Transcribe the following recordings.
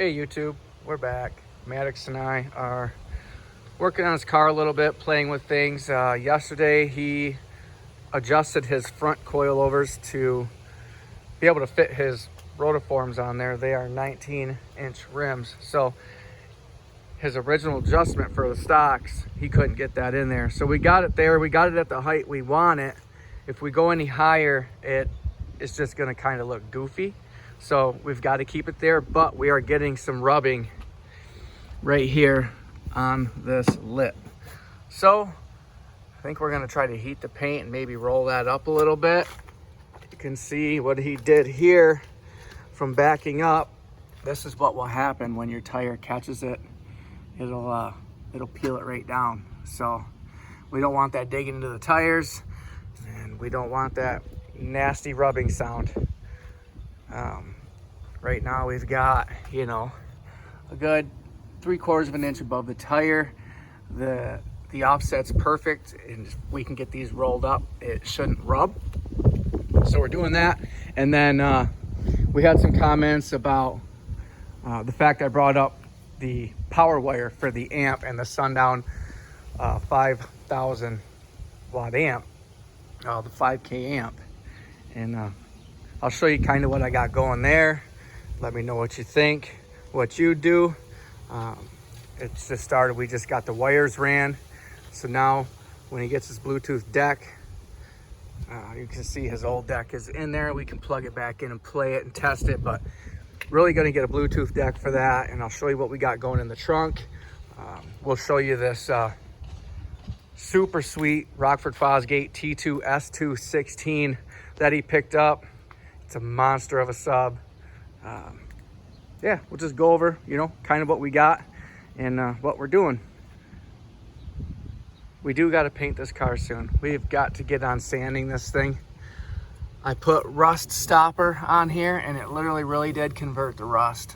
Hey YouTube, we're back. Maddox and I are working on his car a little bit, playing with things. Yesterday he adjusted his front coilovers to be able to fit his rotiforms on there. They are 19-inch rims, so his original adjustment for the stocks, he couldn't get that in there. So we got it there, we got it at the height we want it. If we go any higher, it's just gonna kind of look goofy. So we've got to keep it there, but we are getting some rubbing right here on this lip. So I think we're gonna try to heat the paint and maybe roll that up a little bit. You can see what he did here from backing up. This is what will happen when your tire catches it. It'll peel it right down. So we don't want that digging into the tires, and we don't want that nasty rubbing sound. Right now we've got, a good 3/4 of an inch above the tire. The offset's perfect, and if we can get these rolled up, it shouldn't rub. So we're doing that. And then we had some comments about the fact I brought up the power wire for the amp and the Sundown 5,000 watt amp, the 5K amp. And I'll show you kind of what I got going there. Let me know what you think, what you do. It's just started, we just got the wires ran. So now when he gets his Bluetooth deck, you can see his old deck is in there. We can plug it back in and play it and test it, but really gonna get a Bluetooth deck for that. And I'll show you what we got going in the trunk. We'll show you this super sweet Rockford Fosgate T2S2 16 that he picked up. It's a monster of a sub. Yeah, we'll just go over, kind of what we got and what we're doing. We do got to paint this car soon. We've got to get on sanding this thing. I put rust stopper on here, and it literally really did convert the rust.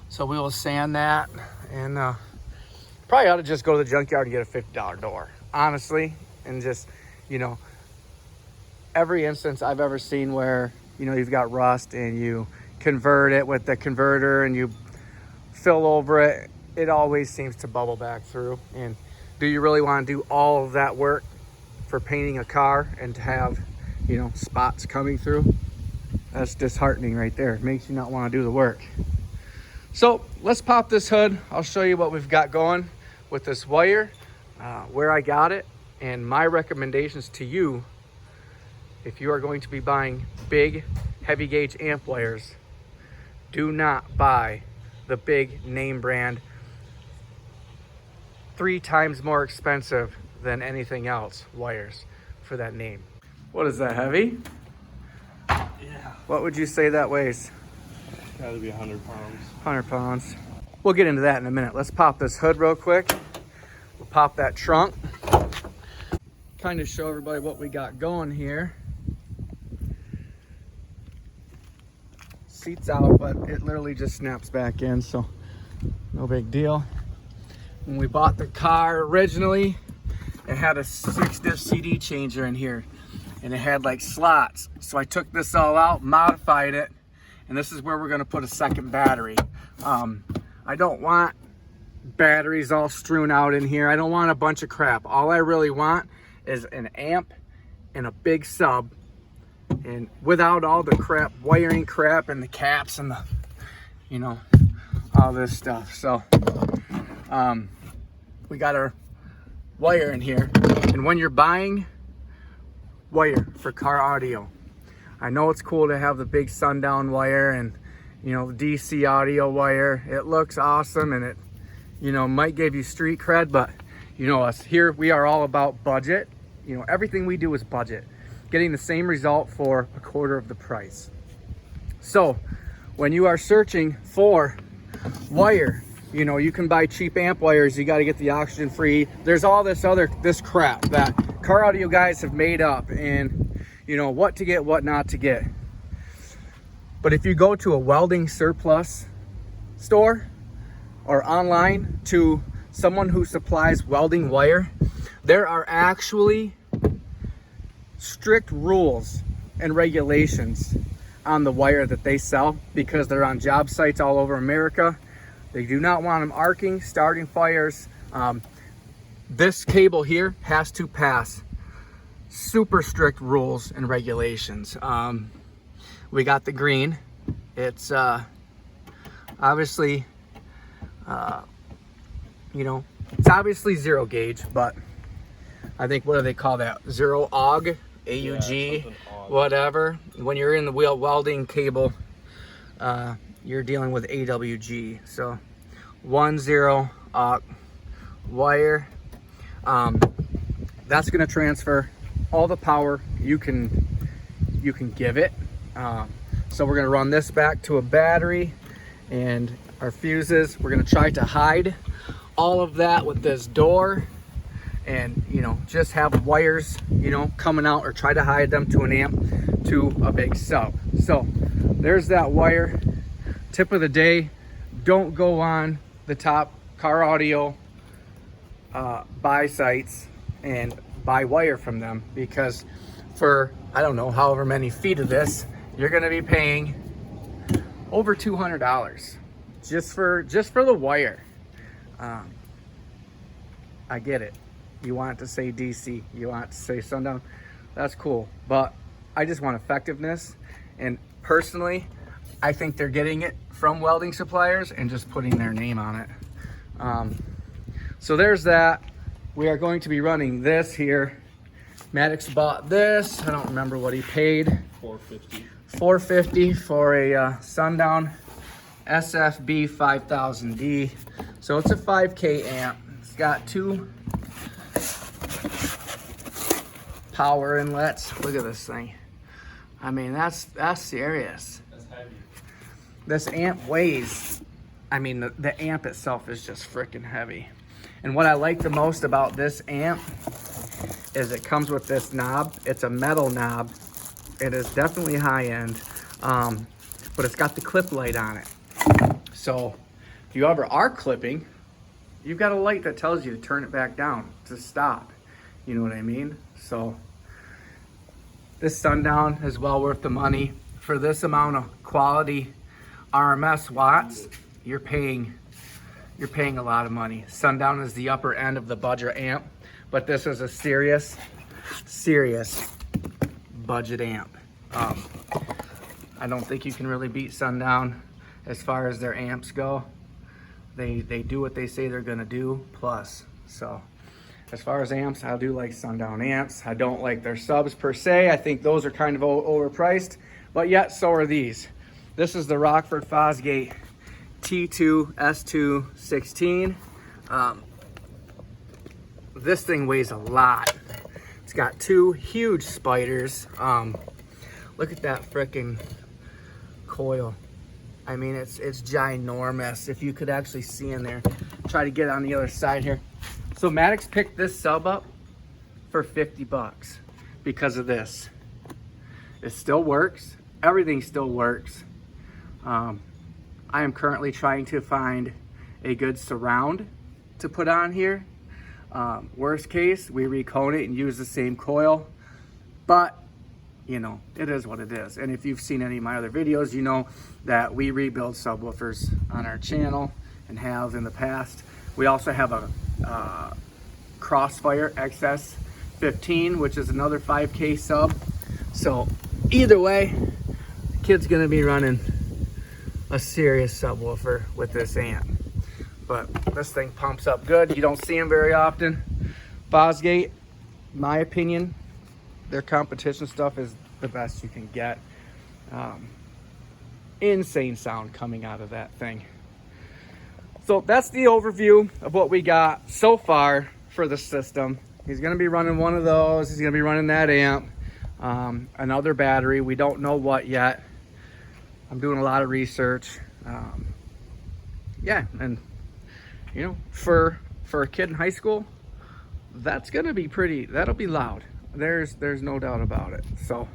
So we will sand that, and probably ought to just go to the junkyard and get a $50 door, honestly. And just, every instance I've ever seen where, you've got rust and you convert it with the converter and you fill over it, it always seems to bubble back through. And do you really want to do all of that work for painting a car and to have, spots coming through? That's disheartening right there. It makes you not want to do the work. So let's pop this hood. I'll show you what we've got going with this wire, where I got it, and my recommendations to you if you are going to be buying big heavy gauge amp wires. Do not buy the big name brand, 3 times more expensive than anything else wires for that name. What is that, heavy? Yeah. What would you say that weighs? Gotta be 100 pounds. 100 pounds. We'll get into that in a minute. Let's pop this hood real quick. We'll pop that trunk. Kind of show everybody what we got going here. Seat's out, but it literally just snaps back in, so no big deal. When we bought the car originally, it had a 6-disc CD changer in here, and it had like slots. So I took this all out, modified it, and this is where we're gonna put a second battery. I don't want batteries all strewn out in here. I don't want a bunch of crap. All I really want is an amp and a big sub, and without all the crap, wiring crap and the caps and the, all this stuff. So we got our wire in here. And when you're buying wire for car audio, I know it's cool to have the big Sundown wire and, DC audio wire. It looks awesome, and it, might give you street cred, but us here, we are all about budget. Everything we do is budget. Getting the same result for a quarter of the price. So when you are searching for wire, you can buy cheap amp wires. You got to get the oxygen free. There's all this crap that car audio guys have made up, and what to get, what not to get. But if you go to a welding surplus store or online to someone who supplies welding wire, there are actually strict rules and regulations on the wire that they sell, because they're on job sites all over America. They do not want them arcing, starting fires. This cable here has to pass super strict rules and regulations. We got the green. It's obviously, you know, it's obviously 0 gauge, but I think, what do they call that? 0 AUG, AUG, Yeah, whatever. When you're in the wheel welding cable, you're dealing with AWG. So 10 AUG wire. That's going to transfer all the power you can give it. So we're going to run this back to a battery, and our fuses, we're going to try to hide all of that with this door, and, you know, just have wires, you know, coming out, or try to hide them to an amp, to a big sub. So there's that wire. Tip of the day: don't go on the top car audio buy sites and buy wire from them, because for, I don't know, however many feet of this, you're going to be paying over $200 just for the wire. I get it. You want it to say DC, you want it to say Sundown. That's cool, but I just want effectiveness. And personally, I think they're getting it from welding suppliers and just putting their name on it. So there's that. We are going to be running this here. Maddox bought this. I don't remember what he paid. $450 for a Sundown SFB 5000D. So it's a 5K amp. It's got 2 power inlets. Look at this thing. I mean, that's serious. That's heavy. This amp weighs, I mean, the amp itself is just freaking heavy. And what I like the most about this amp is it comes with this knob. It's a metal knob. It is definitely high end, but it's got the clip light on it. So if you ever are clipping, you've got a light that tells you to turn it back down, to stop. You know what I mean? So this Sundown is well worth the money. For this amount of quality RMS watts, you're paying a lot of money. Sundown is the upper end of the budget amp, but this is a serious budget amp. I don't think you can really beat Sundown as far as their amps go. They do what they say they're gonna do, plus. So as far as amps, I do like Sundown amps. I don't like their subs per se. I think those are kind of overpriced, but yet so are these. This is the Rockford Fosgate T2S2 16. This thing weighs a lot. It's got 2 huge spiders. Look at that frickin' coil. I mean, it's ginormous. If you could actually see in there. Try to get it on the other side here. So Maddox picked this sub up for 50 bucks because of this. It still works. Everything still works. I am currently trying to find a good surround to put on here. Worst case, we recone it and use the same coil, but you know, it is what it is. And if you've seen any of my other videos, you know that we rebuild subwoofers on our channel and have in the past. We also have a Crossfire XS15, which is another 5K sub. So either way, the kid's gonna be running a serious subwoofer with this amp. But this thing pumps up good. You don't see them very often. Fosgate, in my opinion, their competition stuff is the best you can get. Insane sound coming out of that thing. So that's the overview of what we got so far for the system. He's gonna be running one of those. He's gonna be running that amp, another battery. We don't know what yet. I'm doing a lot of research. Yeah, and you know, for a kid in high school, that's gonna be that'll be loud. There's no doubt about it. So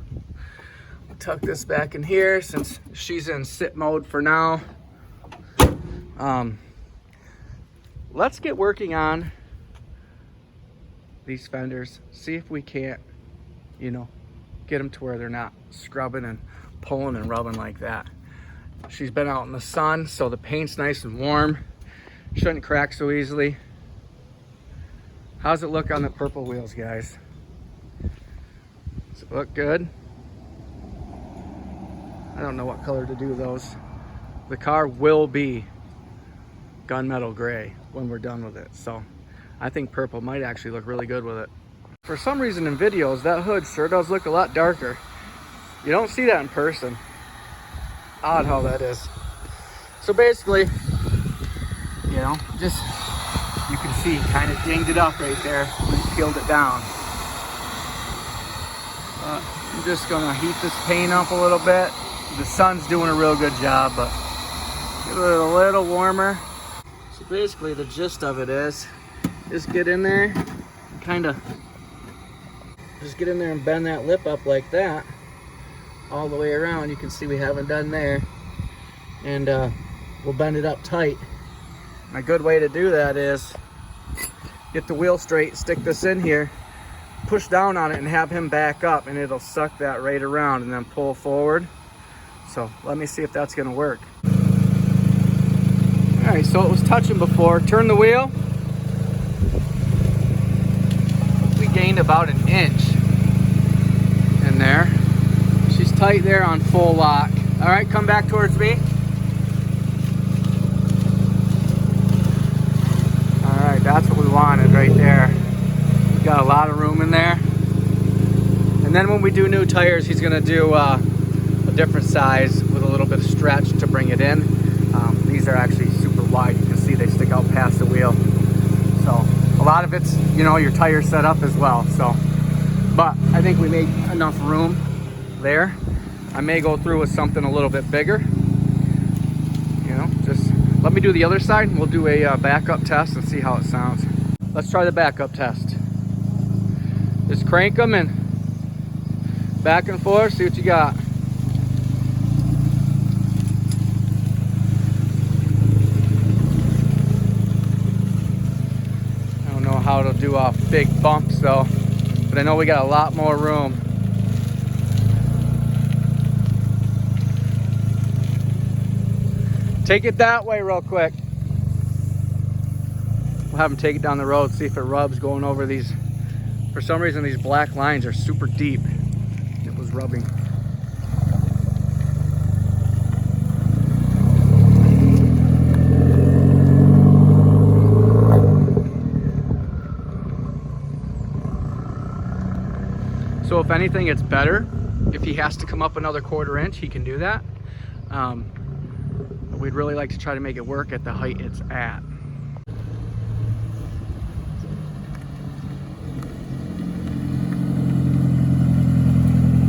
I'll tuck this back in here since she's in sit mode for now. Let's get working on these fenders. See if we can't, you know, get them to where they're not scrubbing and pulling and rubbing like that. She's been out in the sun, so the paint's nice and warm. Shouldn't crack so easily. How's it look on the purple wheels, guys? Does it look good? I don't know what color to do those. The car will be gunmetal gray when we're done with it, so I think purple might actually look really good with it. For some reason in videos, that hood sure does look a lot darker. You don't see that in person. Odd how that is. So basically, you know, just, you can see kind of dinged it up right there when it peeled it down. I'm just gonna heat this paint up a little bit. The sun's doing a real good job, but get it a little warmer. So basically the gist of it is, just get in there and kind of, just get in there and bend that lip up like that all the way around. You can see we haven't done there, and we'll bend it up tight. And a good way to do that is get the wheel straight, stick this in here, push down on it and have him back up, and it'll suck that right around and then pull forward. So let me see if that's gonna work. All right, so it was touching before. Turn the wheel. We gained about an inch in there. She's tight there on full lock. All right, come back towards me. All right, that's what we wanted right there. We've got a lot of room in there. And then when we do new tires, he's gonna do a different size with a little bit of stretch to bring it in. These are actually super wide. You can see they stick out past the wheel. So a lot of it's, you know, your tire setup as well. So, but I think we made enough room there. I may go through with something a little bit bigger. You know, just let me do the other side and we'll do a backup test and see how it sounds. Let's try the backup test. Just crank them and back and forth, see what you got. I don't know how to do off big bumps though, but I know we got a lot more room. Take it that way real quick. We'll have him take it down the road, see if it rubs going over these. For some reason, these black lines are super deep. It was rubbing. So if anything, it's better. If he has to come up another 1/4 inch, he can do that. We'd really like to try to make it work at the height it's at.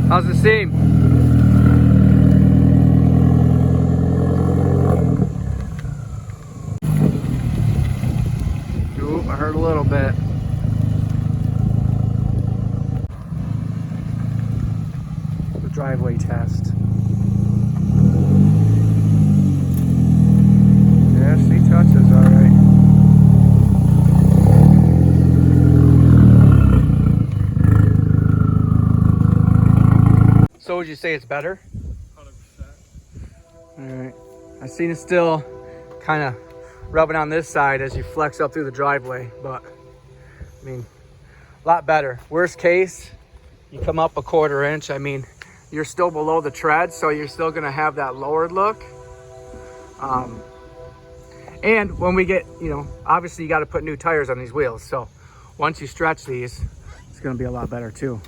How's the seam? Oop, I heard a little bit. The driveway test. Yeah, she touches all right. So would you say it's better? 100%. All right. I seen it still kind of rubbing on this side as you flex up through the driveway, but I mean, a lot better. Worst case, you come up a 1/4 inch. I mean, you're still below the tread, so you're still gonna have that lowered look. And when we get, you know, obviously you got to put new tires on these wheels. So once you stretch these, it's going to be a lot better too.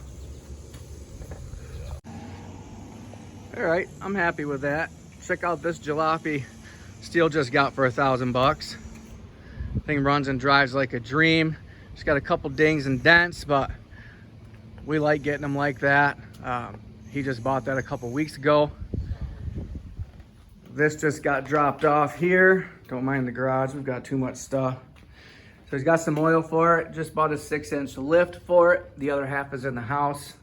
All right, I'm happy with that. Check out this jalopy Steel just got for $1,000. Thing runs and drives like a dream. It's got a couple dings and dents, but we like getting them like that. He just bought that a couple weeks ago. This just got dropped off here. Don't mind the garage, we've got too much stuff. So he's got some oil for it. Just bought a 6-inch lift for it. The other half is in the house.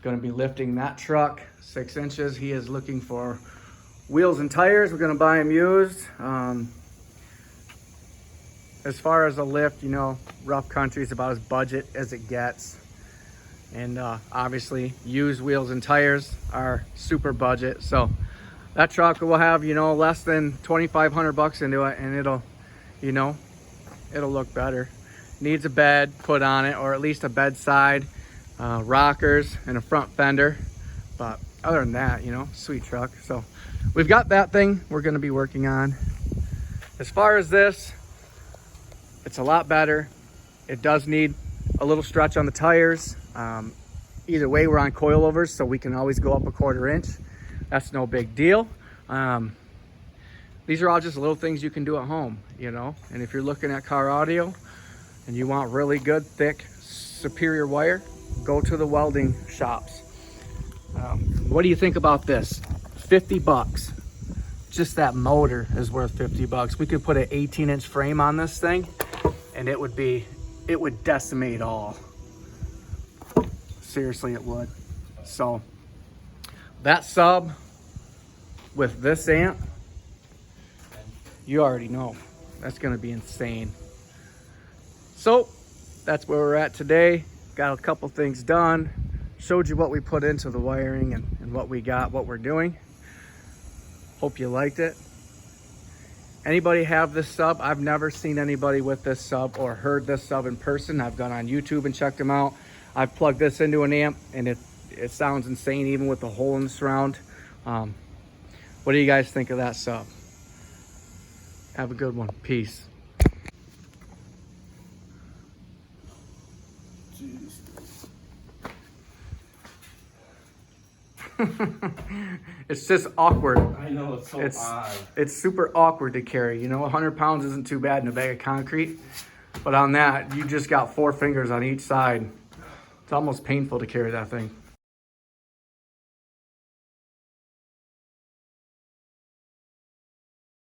Gonna be lifting that truck 6 inches. He is looking for wheels and tires. We're gonna buy him used. As far as a lift, you know, rough country is about as budget as it gets. And obviously used wheels and tires are super budget. So that truck will have, you know, less than 2,500 bucks into it, and it'll, you know, it'll look better. Needs a bed put on it, or at least a bedside, rockers, and a front fender. But other than that, you know, sweet truck. So we've got that thing we're going to be working on. As far as this, it's a lot better. It does need a little stretch on the tires. Either way, we're on coilovers, so we can always go up 1/4 inch. That's no big deal. These are all just little things you can do at home, you know. And if you're looking at car audio and you want really good, thick, superior wire, go to the welding shops. What do you think about this? 50 bucks. Just that motor is worth 50 bucks. We could put an 18-inch frame on this thing, and it would decimate all. Seriously, it would. So that sub with this amp, you already know that's going to be insane. So that's where we're at today. Got a couple things done, showed you what we put into the wiring and what we got, what we're doing. Hope you liked it. Anybody have this sub? I've never seen anybody with this sub or heard this sub in person. I've gone on YouTube and checked them out. I've plugged this into an amp, and it sounds insane even with the hole in the surround. What do you guys think of that sub? Have a good one. Peace. Jeez. It's just awkward. I know, it's so odd. It's super awkward to carry. You know, 100 pounds isn't too bad in a bag of concrete. But on that, you just got 4 fingers on each side. It's almost painful to carry that thing.